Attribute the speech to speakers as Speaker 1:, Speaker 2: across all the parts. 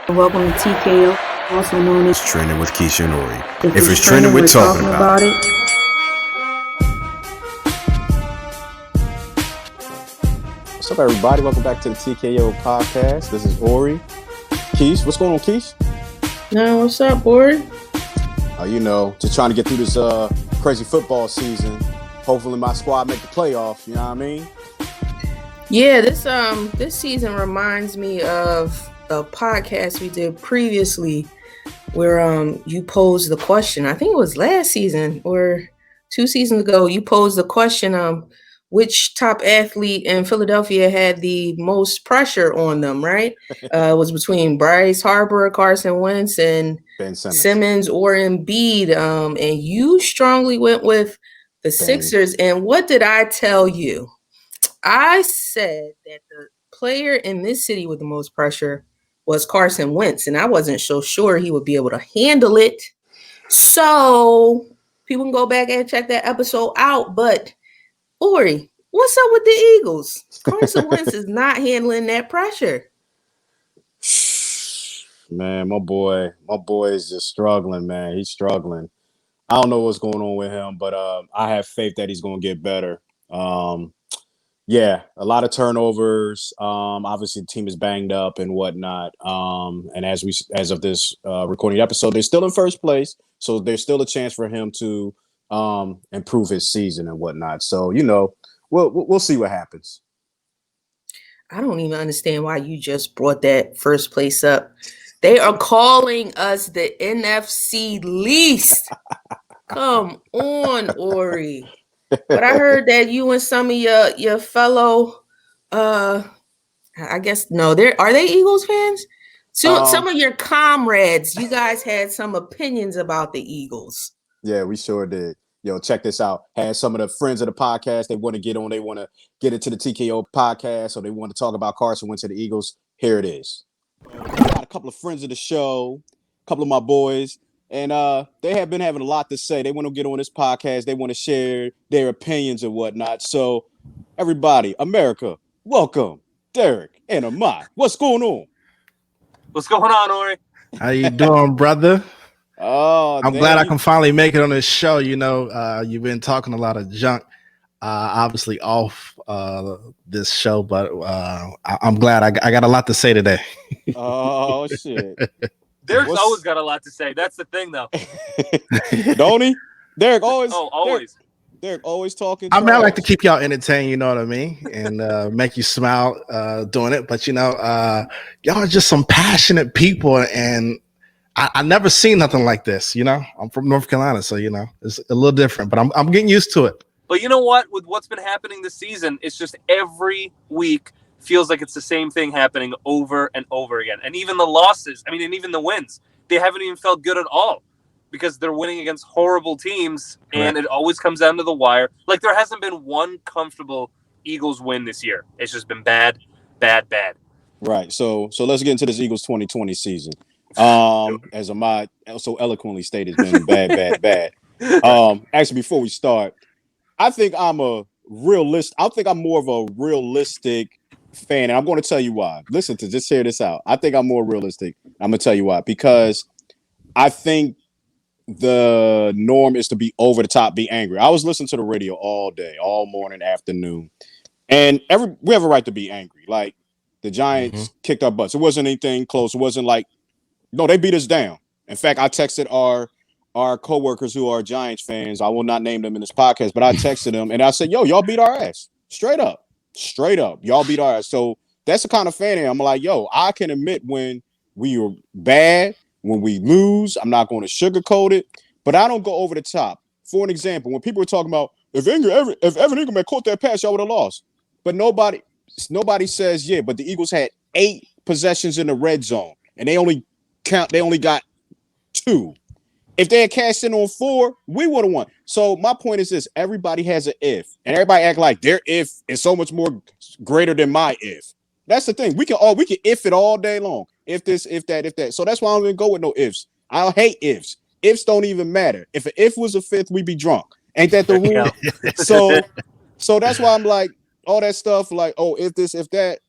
Speaker 1: Welcome to TKO, also known as
Speaker 2: Trending with Keisha and Orrie.
Speaker 1: If it's trending, we're talking about it.
Speaker 3: What's up, everybody? Welcome back to the TKO podcast. This is Orrie. Keish, what's going on, Keish?
Speaker 1: No, what's up, Orrie?
Speaker 3: Just trying to get through this crazy football season. Hopefully my squad make the playoff, you know what I mean?
Speaker 1: Yeah, this season reminds me of a podcast we did previously where you posed the question. I think it was last season or 2 seasons ago. You posed the question, which top athlete in Philadelphia had the most pressure on them, right? It was between Bryce Harper, Carson Wentz, and
Speaker 3: Ben
Speaker 1: Simmons or Embiid. And you strongly went with the Sixers. And what did I tell you? I said that the player in this city with the most pressure was Carson Wentz, and I wasn't so sure he would be able to handle it. So people can go back and check that episode out. But Orrie, what's up with the Eagles? Carson Wentz is not handling that pressure.
Speaker 3: Man, my boy is just struggling, man. He's struggling. I don't know what's going on with him, but I have faith that he's going to get better. Yeah, a lot of turnovers. Obviously, the team is banged up and whatnot. And as of this recording episode, they're still in first place, so there's still a chance for him to improve his season and whatnot. So we'll see what happens.
Speaker 1: I don't even understand why you just brought that first place up. They are calling us the NFC LEast. Come on, Orrie. But I heard that you and some of your fellow, are they Eagles fans? So some of your comrades, you guys had some opinions about the Eagles.
Speaker 3: Yeah, we sure did. Yo, check this out. Had some of the friends of the podcast they want to get on. They want to get into the TKO podcast, or they want to talk about Carson Wentz to the Eagles. Here it is. Got a couple of friends of the show, a couple of my boys. And they have been having a lot to say. They want to get on this podcast. They want to share their opinions and whatnot. So, everybody, America, welcome, Derek and Ahmad. What's going on?
Speaker 4: What's going on, Orrie?
Speaker 5: How you doing, brother?
Speaker 3: Oh,
Speaker 5: I'm glad I can finally make it on this show. You've been talking a lot of junk, obviously off this show, but I'm glad I got a lot to say today.
Speaker 3: Oh, shit.
Speaker 4: Derek's always got a lot to say. That's the thing, though.
Speaker 3: Don't he? Derek always.
Speaker 4: Oh, always.
Speaker 3: Derek always talking.
Speaker 5: I like to keep y'all entertained, you know what I mean, and make you smile doing it. But y'all are just some passionate people, and I never seen nothing like this. I'm from North Carolina, so it's a little different, but I'm getting used to it.
Speaker 4: But you know what? With what's been happening this season, it's just every week feels like it's the same thing happening over and over again. And even the losses, and even the wins, they haven't even felt good at all because they're winning against horrible teams. Correct. And it always comes down to the wire. Like, there hasn't been one comfortable Eagles win this year. It's just been bad, bad, bad.
Speaker 3: Right. So let's get into this Eagles 2020 season. As Ahmad so eloquently stated, it's been bad, bad, bad. Actually, before we start, I think I'm more of a realistic fan, and I'm going to tell you why. Just hear this out. I think I'm more realistic. I'm going to tell you why. Because I think the norm is to be over the top, be angry. I was listening to the radio all day, all morning, afternoon, and we have a right to be angry. Like, the Giants kicked our butts. It wasn't anything close. It wasn't like, no, they beat us down. In fact, I texted our coworkers who are Giants fans. I will not name them in this podcast, but I texted them and I said, yo, y'all beat our ass. Straight up. Y'all beat our ass. So that's the kind of fan I am. I'm like, yo, I can admit when we are bad, when we lose. I'm not going to sugarcoat it, but I don't go over the top. For an example, when people were talking about if Evan Engelman caught that pass, y'all would have lost. But nobody says, yeah, but the Eagles had 8 possessions in the red zone and they only got 2. If they had cashed in on 4, we would have won. So my point is this: everybody has an if, and everybody act like their if is so much more greater than my if. That's the thing. We can if it all day long. If this, if that, if that. So that's why I don't even go with no ifs. I hate ifs. Ifs don't even matter. If an if was a fifth, we'd be drunk. Ain't that the rule? So that's why I'm like all that stuff. Like, oh, if this, if that.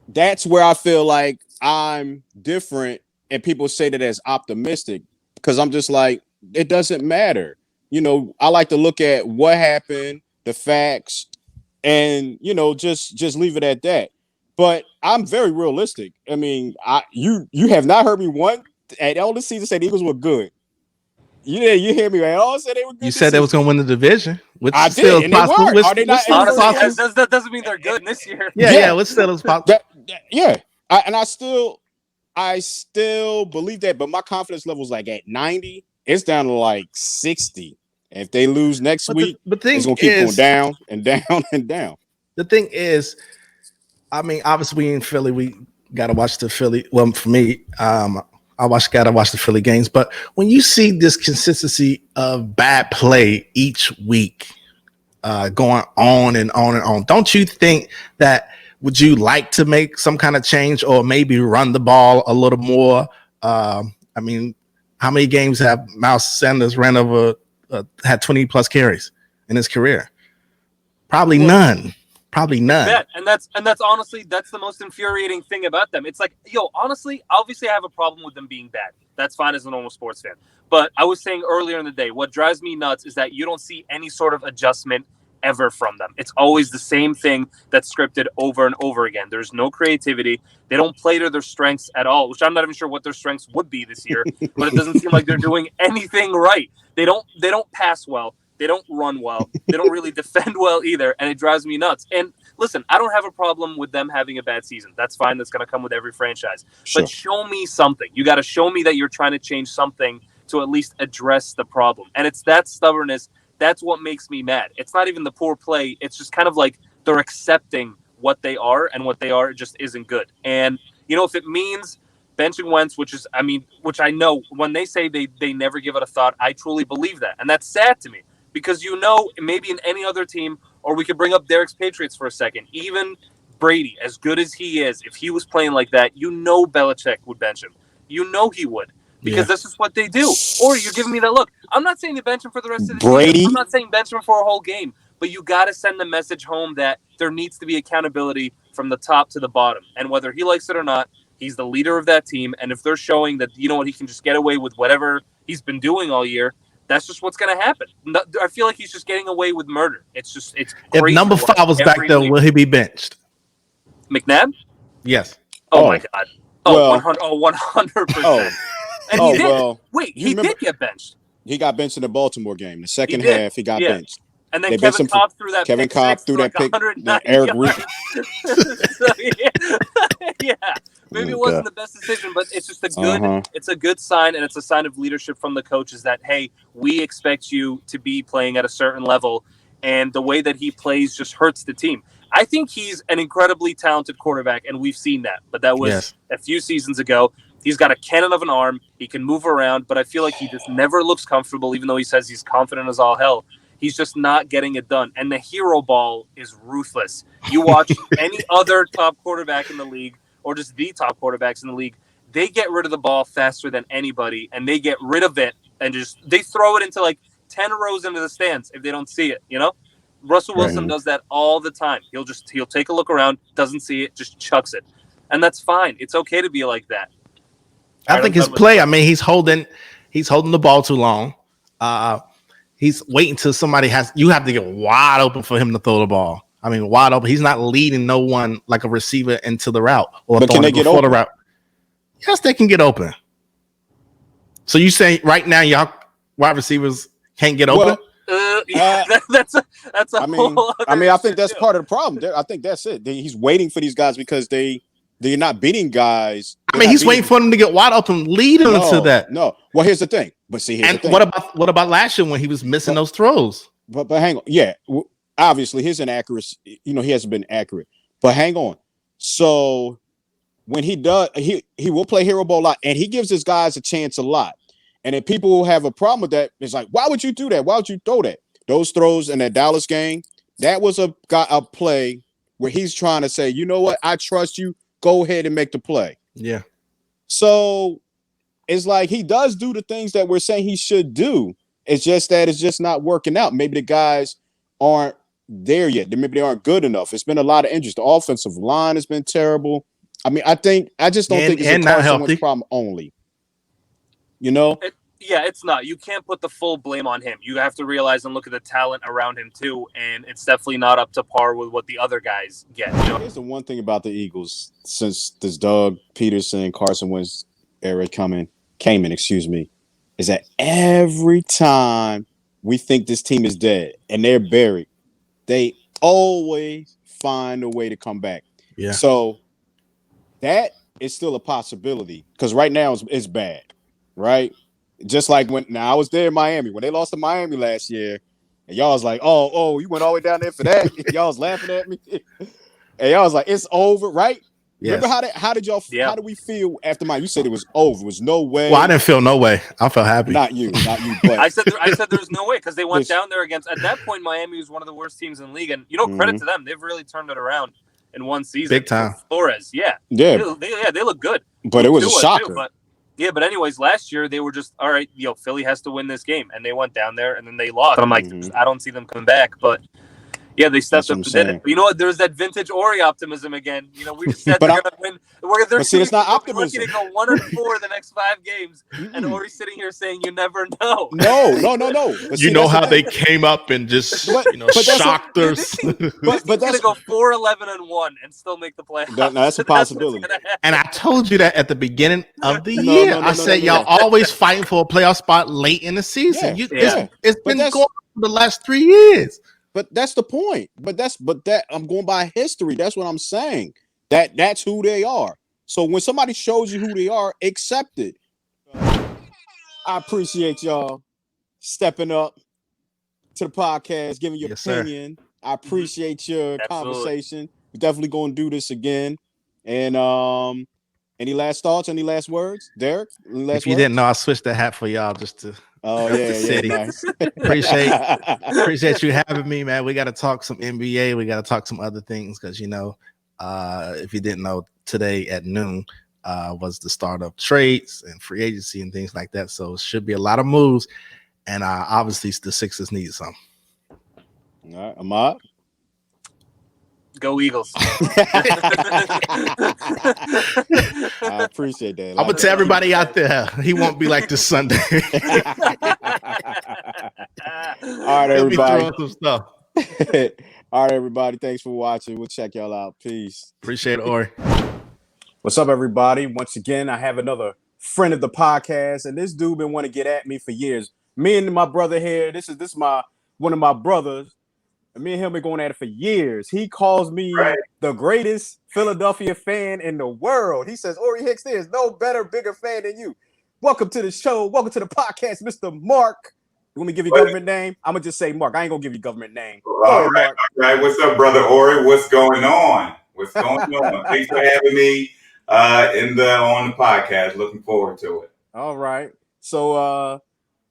Speaker 3: That's where I feel like I'm different, and people say that as optimistic because I'm just like, it doesn't matter. I like to look at what happened, the facts, and just leave it at that. But I'm very realistic. I mean, you have not heard me one at all this season say the Eagles were good. You hear me, man? All said they were good.
Speaker 5: You
Speaker 3: this
Speaker 5: said they was
Speaker 3: season.
Speaker 5: going to win the division, which
Speaker 3: I
Speaker 5: still
Speaker 3: did,
Speaker 5: is
Speaker 3: and they
Speaker 5: possible.
Speaker 3: weren't. Are they not?
Speaker 5: Still
Speaker 4: Honestly,
Speaker 5: possible.
Speaker 4: that doesn't mean they're good this year.
Speaker 5: Yeah, which still is possible.
Speaker 3: Yeah, I still believe that, but my confidence level is like at 90. It's down to like 60. If they lose next week, it's gonna keep going down and down and down.
Speaker 5: The thing is, I mean, obviously we in Philly, we gotta watch the Philly. Well, for me, gotta watch the Philly games. But when you see this consistency of bad play each week, going on and on and on, don't you think that? Would you like to make some kind of change or maybe run the ball a little more? I mean, how many games have Miles Sanders ran over, had 20 plus carries in his career? Probably none.
Speaker 4: And that's honestly, that's the most infuriating thing about them. It's like, honestly, obviously I have a problem with them being bad. That's fine as a normal sports fan. But I was saying earlier in the day, what drives me nuts is that you don't see any sort of adjustment ever from them. It's always the same thing that's scripted over and over again. There's no creativity. They don't play to their strengths at all, which I'm not even sure what their strengths would be this year, but it doesn't seem like they're doing anything right. They don't pass well. They don't run well. They don't really defend well either, and it drives me nuts. And listen, I don't have a problem with them having a bad season. That's fine. That's going to come with every franchise. Sure. But show me something. You got to show me that you're trying to change something to at least address the problem. And it's that stubbornness. That's what makes me mad. It's not even the poor play. It's just kind of like they're accepting what they are, and what they are just isn't good. And, if it means benching Wentz, which I know when they say they never give it a thought, I truly believe that. And that's sad to me because, maybe in any other team, or we could bring up Derek's Patriots for a second, even Brady, as good as he is, if he was playing like that, Belichick would bench him. He would. Because this is what they do. Or you're giving me that look. I'm not saying to bench him for the rest of the season. I'm not saying bench him for a whole game. But you got to send the message home that there needs to be accountability from the top to the bottom. And whether he likes it or not, he's the leader of that team. And if they're showing that, he can just get away with whatever he's been doing all year, that's just what's going to happen. I feel like he's just getting away with murder. It's crazy.
Speaker 5: If number 5 was back there, will he be benched?
Speaker 4: McNabb?
Speaker 5: Yes.
Speaker 4: Oh my God. 100%. And he did. He did get benched.
Speaker 3: He got benched in the Baltimore game. The second half, he got benched.
Speaker 4: And then Kevin Cobb threw that pick.
Speaker 3: Eric Reed.
Speaker 4: Maybe it wasn't the best decision, but it's just it's a good sign, and it's a sign of leadership from the coaches that, hey, we expect you to be playing at a certain level, and the way that he plays just hurts the team. I think he's an incredibly talented quarterback, and we've seen that, but that was a few seasons ago. He's got a cannon of an arm. He can move around, but I feel like he just never looks comfortable, even though he says he's confident as all hell. He's just not getting it done. And the hero ball is ruthless. You watch any other top quarterback in the league, or just the top quarterbacks in the league, they get rid of the ball faster than anybody, and they get rid of it, and they throw it into like 10 rows into the stands if they don't see it, Russell Wilson does that all the time. He'll take a look around, doesn't see it, just chucks it. And that's fine. It's okay to be like that.
Speaker 5: I think his play, he's holding the ball too long. He's waiting till you have to get wide open for him to throw the ball. Wide open. He's not leading no one like a receiver into the route or
Speaker 3: but can they get open? The route.
Speaker 5: Yes, they can get open. So you say right now y'all wide receivers can't get open?
Speaker 4: That's a whole other
Speaker 3: I think that's part of the problem. I think that's it. He's waiting for these guys because they're not beating guys.
Speaker 5: He's waiting for them to get wide open, lead them to that.
Speaker 3: No. Well, here's the thing. But see, here's the thing.
Speaker 5: What about last year when he was missing those throws?
Speaker 3: But hang on. Yeah, obviously his inaccuracy. He hasn't been accurate. But hang on. So when he does, he will play hero ball a lot, and he gives his guys a chance a lot. And if people who have a problem with that, it's like, why would you do that? Why would you throw that? Those throws in that Dallas game, that was a play where he's trying to say, you know what? I trust you. Go ahead and make the play.
Speaker 5: Yeah.
Speaker 3: So it's like he does do the things that we're saying he should do. It's just that it's just not working out. Maybe the guys aren't there yet. Maybe they aren't good enough. It's been a lot of injuries. The offensive line has been terrible. I mean, I just don't think it's a Carson Wentz problem only. You know?
Speaker 4: It's not. You can't put the full blame on him. You have to realize and look at the talent around him too, and it's definitely not up to par with what the other guys get. You know?
Speaker 3: Here's the one thing about the Eagles since this Doug Peterson, Carson Wentz era came in, is that every time we think this team is dead and they're buried, they always find a way to come back.
Speaker 5: Yeah.
Speaker 3: So that is still a possibility because right now it's bad, right? Just like I was there in Miami when they lost to Miami last year, and y'all was like, "Oh, you went all the way down there for that?" Y'all was laughing at me, and y'all was like, "It's over, right?" Yes. Remember how did y'all? Yeah. How did we feel after Miami? You said it was over. There was no way.
Speaker 5: Well, I didn't feel no way. I felt happy.
Speaker 3: Not you. But
Speaker 4: I said there was no way because they went down there against. At that point, Miami was one of the worst teams in the league, and credit to them. They've really turned it around in one season.
Speaker 5: Big time.
Speaker 4: Flores,
Speaker 3: yeah.
Speaker 4: They look good.
Speaker 3: But it was a shocker.
Speaker 4: But anyways, last year they were just all right. Philly has to win this game, and they went down there and then they lost. I'm like, I don't see them coming back, but yeah, they stepped up and did it. But you know what? There's that vintage Orrie optimism again. We just said they're going to win.
Speaker 3: It's not optimism.
Speaker 4: We're lucky to go 1-4 the next 5 games, and Orrie's sitting here saying you never know.
Speaker 3: No.
Speaker 5: But how they came up and just shocked us.
Speaker 4: But they're going to go 4-11-1 and still make the playoffs.
Speaker 3: That's a possibility.
Speaker 5: And I told you that at the beginning of the year. I said y'all always fighting for a playoff spot late in the season. It's been going for the last 3 years.
Speaker 3: But that's the point. But that I'm going by history. That's what I'm saying. That's who they are. So when somebody shows you who they are, accept it. I appreciate y'all stepping up to the podcast, giving your opinion. Sir. I appreciate your conversation. We're definitely going to do this again. And any last thoughts? Any last words, Derek?
Speaker 5: If you didn't know, I switched the hat for y'all just to.
Speaker 3: Oh yeah,
Speaker 5: city.
Speaker 3: Nice.
Speaker 5: Appreciate you having me, man. We got to talk some NBA. We got to talk some other things because if you didn't know, today at noon was the start of trades and free agency and things like that. So it should be a lot of moves, and obviously the Sixers need some.
Speaker 3: All right, Ahmad.
Speaker 4: Go Eagles.
Speaker 3: I appreciate that.
Speaker 5: I'm gonna tell everybody out there he won't be like this Sunday.
Speaker 3: All right, everybody. Some stuff. All right, everybody. Thanks for watching. We'll check y'all out. Peace.
Speaker 5: Appreciate it, Orrie.
Speaker 3: What's up, everybody? Once again, I have another friend of the podcast, and this dude been wanting to get at me for years. Me and my brother here. This is one of my brothers. Me and him been going at it for years. He calls me the greatest Philadelphia fan in the world. He says, Orrie Hicks, there's no better, bigger fan than you. Welcome to the show. Welcome to the podcast, Mr. Mark. You want me to give you government name? I'm going to just say Mark. I ain't going to give you government name.
Speaker 2: All right. What's up, brother Orrie? What's going on? Thanks for having me on the podcast. Looking forward to it.
Speaker 3: All right. So,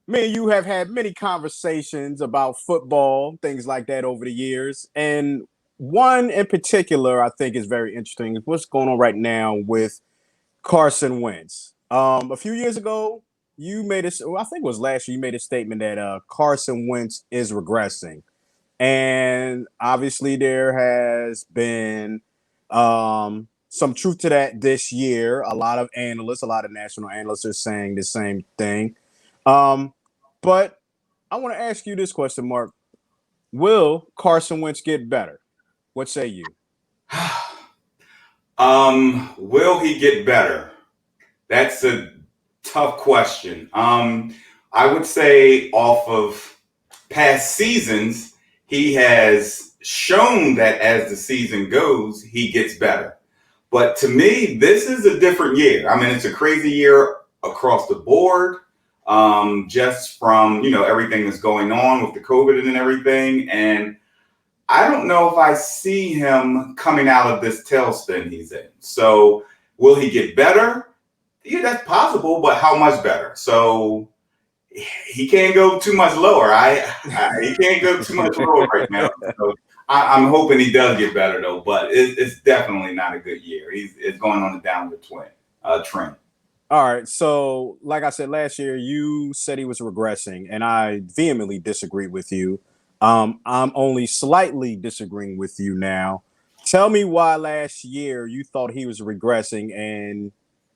Speaker 3: me and you have had many conversations about football, things like that over the years. And one in particular I think is very interesting is what's going on right now with Carson Wentz. A few years ago, I think it was last year, you made a statement that Carson Wentz is regressing. And obviously there has been some truth to that this year. A lot of national analysts are saying the same thing. But I want to ask you this question, Mark. Will Carson Wentz get better? What say you?
Speaker 2: Will he get better? That's a tough question. I would say off of past seasons, he has shown that as the season goes, he gets better. But to me, this is a different year. I mean, it's a crazy year across the board. Just from, everything that's going on with the COVID and everything. And I don't know if I see him coming out of this tailspin he's in. So will he get better? Yeah, that's possible, but how much better? So he can't go too much lower. He can't go too much lower right now. So I'm hoping he does get better though, but it's definitely not a good year. It's going on a downward trend.
Speaker 3: All right. So, like I said last year, you said he was regressing, and I vehemently disagree with you. I'm only slightly disagreeing with you now. Tell me why last year you thought he was regressing, and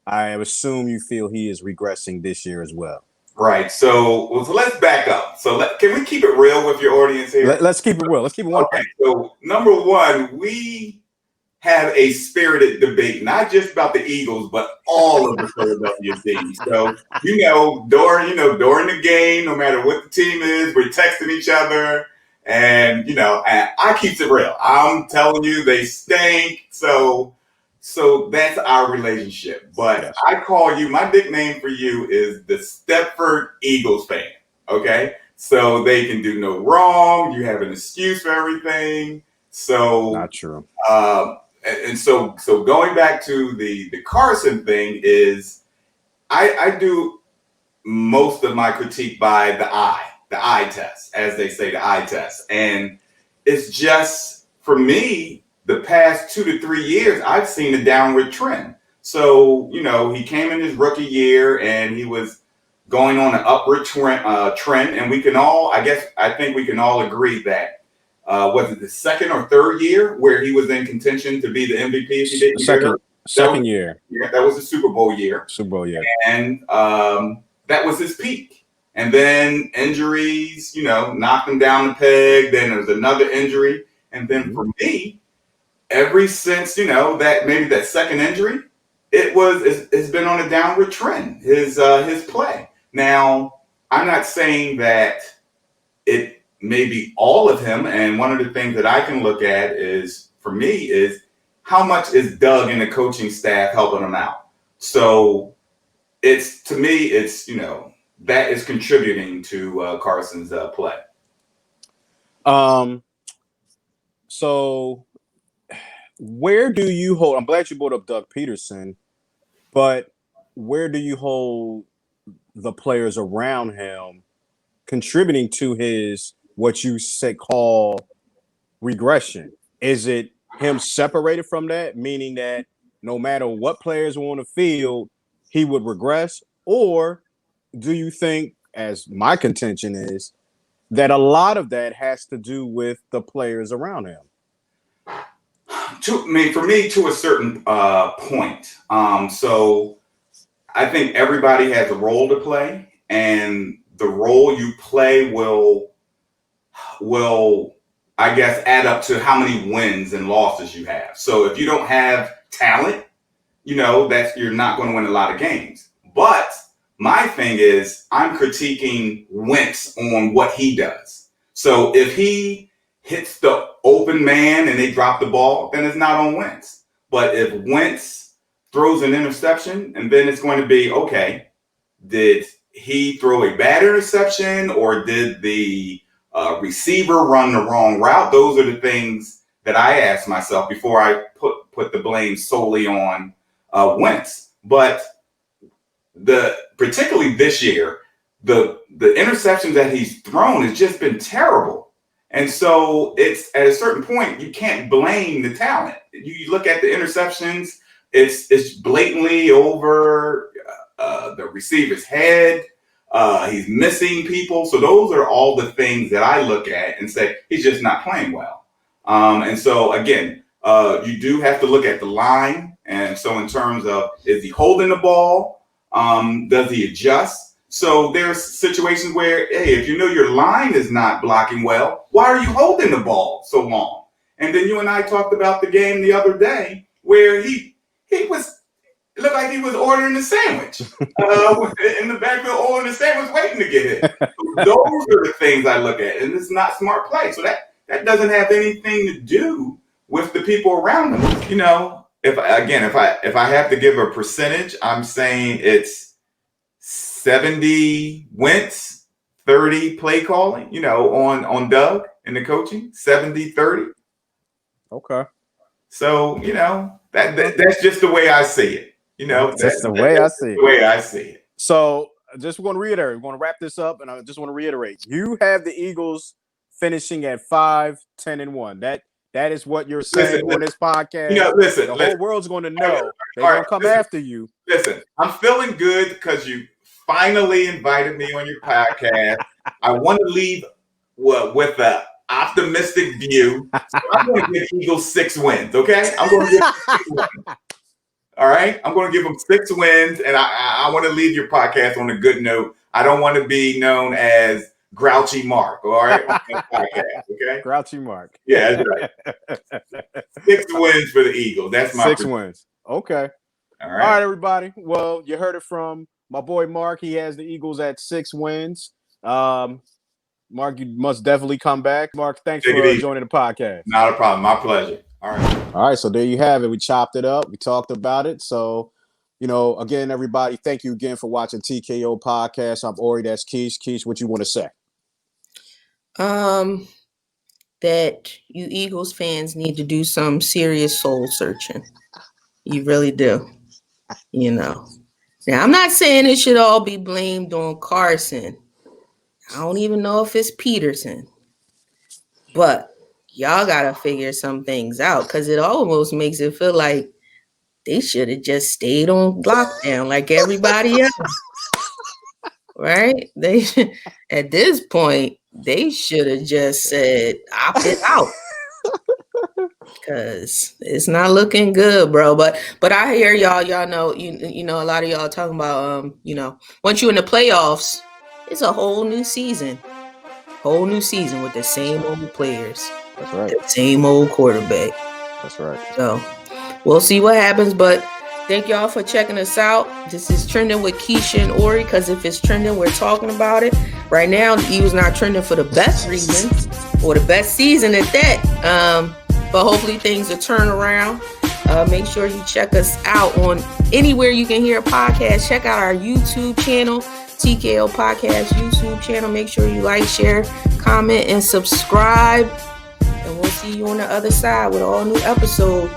Speaker 3: I assume you feel he is regressing this year as well.
Speaker 2: Right. So let's back up. So can we keep it real with your audience here?
Speaker 3: Let's keep it real. Let's keep it 100.
Speaker 2: Okay. So number one, we have a spirited debate, not just about the Eagles, but all of the Philadelphia teams. So during the game, no matter what the team is, we're texting each other, and and I keep it real. I'm telling you, they stink. So that's our relationship. But
Speaker 3: Yes.
Speaker 2: I call you, my nickname for you is the Stepford Eagles fan. Okay, so they can do no wrong. You have an excuse for everything. So
Speaker 3: Not true.
Speaker 2: And so going back to the Carson thing is I do most of my critique by the eye test, as they say, the eye test. And it's just, for me, the past 2 to 3 years, I've seen a downward trend. So, he came in his rookie year and he was going on an upward trend. And I think we can all agree that was it the second or third year where he was in contention to be the MVP if he didn't
Speaker 3: second year.
Speaker 2: Yeah, that was the Super Bowl year.
Speaker 3: Super Bowl year.
Speaker 2: And that was his peak. And then injuries, knocked him down the peg. Then there was another injury. And then for me, ever since, that second injury, it's been on a downward trend, his play. Now, I'm not saying that it maybe all of him. And one of the things that I can look at is how much is Doug and the coaching staff helping him out. So to me, that is contributing to Carson's play.
Speaker 3: So where do you hold? I'm glad you brought up Doug Peterson, but where do you hold the players around him contributing to his what you call regression? Is it him separated from that, meaning that no matter what players were on the field, he would regress? Or do you think, as my contention is, that a lot of that has to do with the players around him?
Speaker 2: For me, to a certain point. So I think everybody has a role to play, and the role you play will I guess add up to how many wins and losses you have. So if you don't have talent, you're not going to win a lot of games. But my thing is, I'm critiquing Wentz on what he does. So if he hits the open man and they drop the ball, then it's not on Wentz. But if Wentz throws an interception, and then it's going to be, okay, did he throw a bad interception, or did the receiver run the wrong route? Those are the things that I ask myself before I put the blame solely on Wentz. But particularly this year, the interceptions that he's thrown has just been terrible. And so it's at a certain point, you can't blame the talent. You look at the interceptions, it's blatantly over the receiver's head. He's missing people. So those are all the things that I look at and say, he's just not playing well. And so, again, you do have to look at the line. And so in terms of, is he holding the ball? Does he adjust? So there's situations where, hey, if your line is not blocking well, why are you holding the ball so long? And then you and I talked about the game the other day where it looked like he was ordering a sandwich in the backfield, ordering a sandwich, waiting to get hit. Those are the things I look at, and it's not smart play. So that doesn't have anything to do with the people around him. If I have to give a percentage, I'm saying it's 70 Wentz, 30 play calling, on Doug and the coaching, 70-30.
Speaker 3: Okay.
Speaker 2: So, that's just the way I see it.
Speaker 3: That's the way I see it.
Speaker 2: The way I see it.
Speaker 3: So just want to reiterate, we want to wrap this up, and I just want to reiterate. You have the Eagles finishing at 5-10-1. That is what you're saying on this podcast. The whole world's going to know. They're going to come after you.
Speaker 2: Listen, I'm feeling good because you finally invited me on your podcast. I want to leave with optimistic view. So I'm going to give Eagles 6 wins, okay? I'm going to give them 6 wins. All right? I'm going to give them 6 wins, and I want to leave your podcast on a good note. I don't want to be known as Grouchy Mark, all right? On this podcast, okay?
Speaker 3: Grouchy Mark.
Speaker 2: Yeah, that's right. 6 wins for the Eagles. That's my
Speaker 3: 6 wins. Okay.
Speaker 2: All
Speaker 3: All right, everybody. Well, you heard it from my boy Mark. He has the Eagles at 6 wins. Mark, you must definitely come back. Mark, thanks for joining the podcast.
Speaker 2: Not a problem. My pleasure. All right.
Speaker 3: All right. So there you have it. We chopped it up. We talked about it. So, again, everybody, thank you again for watching TKO Podcast. I'm Orrie. That's Keish. Keish, what you want to say?
Speaker 1: That you Eagles fans need to do some serious soul searching. You really do. Now, I'm not saying it should all be blamed on Carson. I don't even know if it's Peterson. But y'all got to figure some things out because it almost makes it feel like they should have just stayed on lockdown like everybody else. Right? They at this point, they should have just said opted out. Because it's not looking good, bro. But I hear y'all know, you know, a lot of y'all talking about, once you're in the playoffs, it's a whole new season with the same old players.
Speaker 3: That's right.
Speaker 1: The same old quarterback.
Speaker 3: That's right.
Speaker 1: So we'll see what happens. But thank y'all for checking us out. This is Trending with Keisha and Orrie, because if it's trending, we're talking about it. Right now, the Eagles not trending for the best reason or the best season at that. But hopefully things will turn around. Make sure you check us out on anywhere you can hear a podcast. Check out our YouTube channel, TKO Podcast YouTube channel. Make sure you like, share, comment, and subscribe. And we'll see you on the other side with an all new episode.